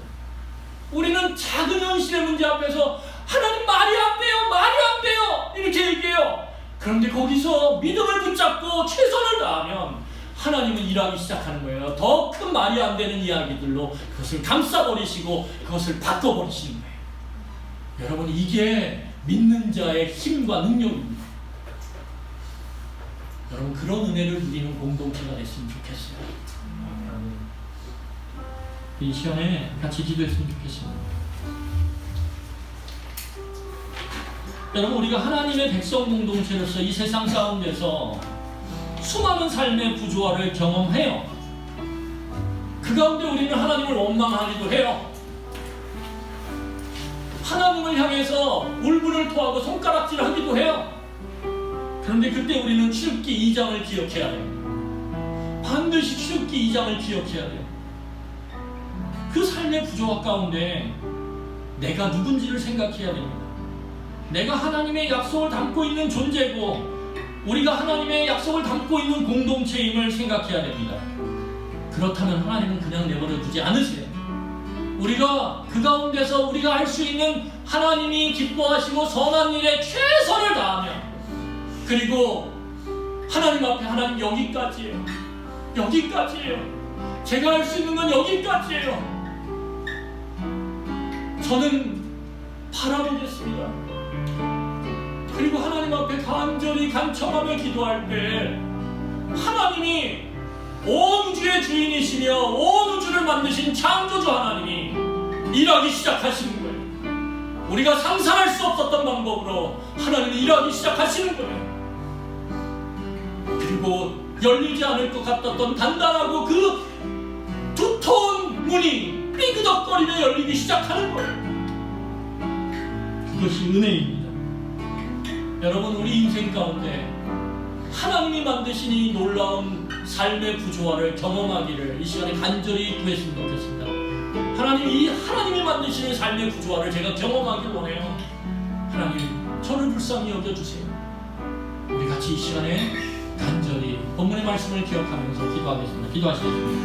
우리는 작은 현실의 문제 앞에서 하나님 말이 안 돼요, 말이 안 돼요, 이렇게 얘기해요. 그런데 거기서 믿음을 붙잡고 최선을 다하면 하나님은 일하기 시작하는 거예요. 더 큰 말이 안 되는 이야기들로 그것을 감싸버리시고 그것을 바꿔버리시는 거예요. 여러분, 이게 믿는 자의 힘과 능력입니다. 여러분, 그런 은혜를 누리는 공동체가 됐으면 좋겠어요. 이 시간에 같이 기도했으면 좋겠습니다. 여러분, 우리가 하나님의 백성 공동체로서 이 세상 가운데서 수많은 삶의 구조화를 경험해요. 그 가운데 우리는 하나님을 원망하기도 해요. 하나님을 향해서 울분을 토하고 손가락질하기도 해요. 그런데 그때 우리는 출애굽기 2장을 기억해야 돼요. 반드시 출애굽기 2장을 기억해야 돼요. 그 삶의 구조화 가운데 내가 누군지를 생각해야 됩니다. 내가 하나님의 약속을 담고 있는 존재고 우리가 하나님의 약속을 담고 있는 공동체임을 생각해야 됩니다. 그렇다면 하나님은 그냥 내버려 두지 않으세요. 우리가 그 가운데서 우리가 할 수 있는 하나님이 기뻐하시고 선한 일에 최선을 다하면, 그리고 하나님 앞에 하나님 여기까지예요. 여기까지예요. 제가 할 수 있는 건 여기까지예요. 저는 바라보겠습니다. 그리고 하나님 앞에 간절히 간청하며 기도할 때 하나님이 온 우주의 주인이시며 온 우주를 만드신 창조주 하나님이 일하기 시작하시는 거예요. 우리가 상상할 수 없었던 방법으로 하나님이 일하기 시작하시는 거예요. 그리고 열리지 않을 것 같았던 단단하고 그 두터운 문이 삐그덕거리며 열리기 시작하는 거예요. 그것이 은혜입니다. 여러분, 우리 인생 가운데 하나님이 만드신 이 놀라운 삶의 구조화를 경험하기를 이 시간에 간절히 구했으면 좋겠습니다. 하나님이 만드시는 삶의 구조화를 제가 경험하길 원해요. 하나님, 저를 불쌍히 여겨주세요. 우리 같이 이 시간에 간절히 본문의 말씀을 기억하면서 기도하겠습니다. 기도하시겠습니다.